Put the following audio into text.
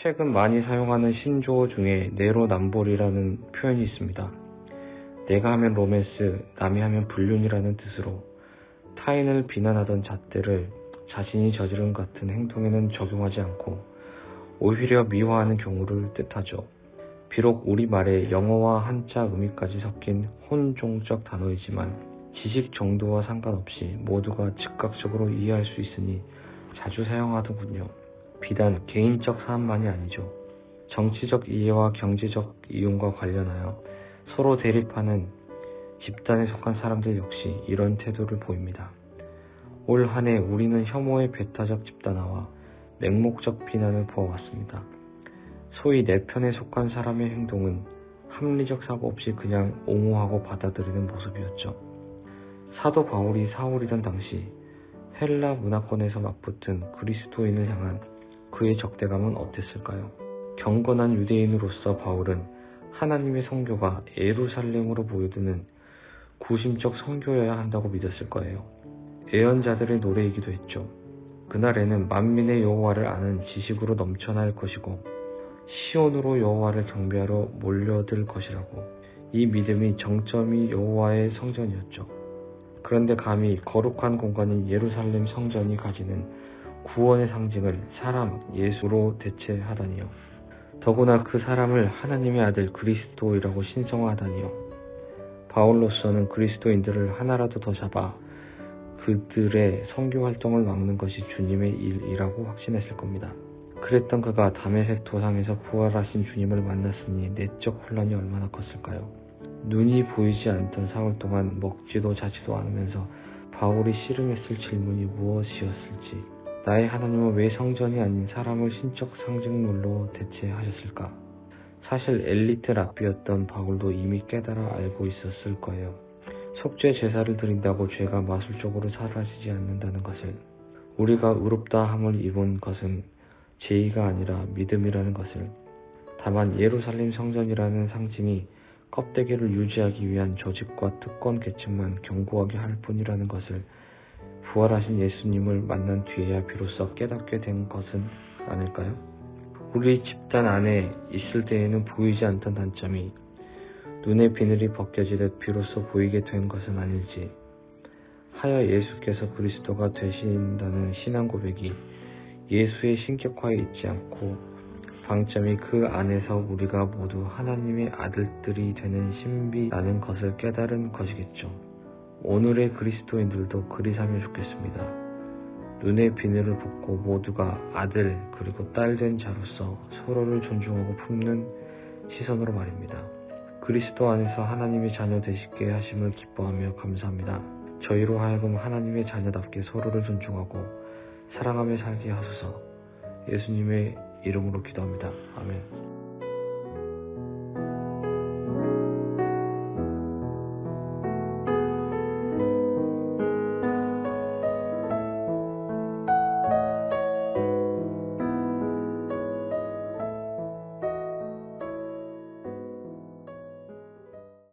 최근 많이 사용하는 신조어 중에 내로남불이라는 표현이 있습니다. 내가 하면 로맨스, 남이 하면 불륜이라는 뜻으로 타인을 비난하던 잣대를 자신이 저지른 같은 행동에는 적용하지 않고 오히려 미화하는 경우를 뜻하죠. 비록 우리말에 영어와 한자 의미까지 섞인 혼종적 단어이지만 지식 정도와 상관없이 모두가 즉각적으로 이해할 수 있으니 자주 사용하더군요. 비단 개인적 사안만이 아니죠. 정치적 이해와 경제적 이용과 관련하여 서로 대립하는 집단에 속한 사람들 역시 이런 태도를 보입니다. 올 한 해 우리는 혐오의 배타적 집단화와 맹목적 비난을 보아왔습니다. 소위 내 편에 속한 사람의 행동은 합리적 사고 없이 그냥 옹호하고 받아들이는 모습이었죠. 사도 바울이 사울이던 당시 헬라 문화권에서 맞붙은 그리스도인을 향한 그의 적대감은 어땠을까요? 경건한 유대인으로서 바울은 하나님의 성교가 예루살렘으로 모여드는 구심적 성교여야 한다고 믿었을 거예요. 예언자들의 노래이기도 했죠. 그날에는 만민의 여호와를 아는 지식으로 넘쳐날 것이고 시온으로 여호와를 경배하러 몰려들 것이라고. 이 믿음이 정점이 여호와의 성전이었죠. 그런데 감히 거룩한 공간인 예루살렘 성전이 가지는 구원의 상징을 사람 예수로 대체하다니요. 더구나 그 사람을 하나님의 아들 그리스도이라고 신성화하다니요. 바울로서는 그리스도인들을 하나라도 더 잡아 그들의 선교 활동을 막는 것이 주님의 일이라고 확신했을 겁니다. 그랬던 그가 다메섹 도상에서 부활하신 주님을 만났으니 내적 혼란이 얼마나 컸을까요? 눈이 보이지 않던 사흘 동안 먹지도 자지도 않으면서 바울이 씨름했을 질문이 무엇이었을지, 나의 하나님은 왜 성전이 아닌 사람을 신적 상징물로 대체하셨을까? 사실 엘리트 랍비였던 바울도 이미 깨달아 알고 있었을 거예요. 속죄 제사를 드린다고 죄가 마술적으로 사라지지 않는다는 것을, 우리가 의롭다 함을 입은 것은 죄의가 아니라 믿음이라는 것을, 다만 예루살렘 성전이라는 상징이 껍데기를 유지하기 위한 조직과 특권 계층만 견고하게 할 뿐이라는 것을 부활하신 예수님을 만난 뒤에야 비로소 깨닫게 된 것은 아닐까요? 우리 집단 안에 있을 때에는 보이지 않던 단점이 눈의 비늘이 벗겨지듯 비로소 보이게 된 것은 아닐지, 하여 예수께서 그리스도가 되신다는 신앙 고백이 예수의 신격화에 있지 않고 방점이 그 안에서 우리가 모두 하나님의 아들들이 되는 신비라는 것을 깨달은 것이겠죠. 오늘의 그리스도인들도 그리 살면 좋겠습니다. 눈의 비늘을 벗고 모두가 아들 그리고 딸 된 자로서 서로를 존중하고 품는 시선으로 말입니다. 그리스도 안에서 하나님의 자녀 되시게 하심을 기뻐하며 감사합니다. 저희로 하여금 하나님의 자녀답게 서로를 존중하고 사랑하며 살게 하소서. 예수님의 이름으로 기도합니다. 아멘.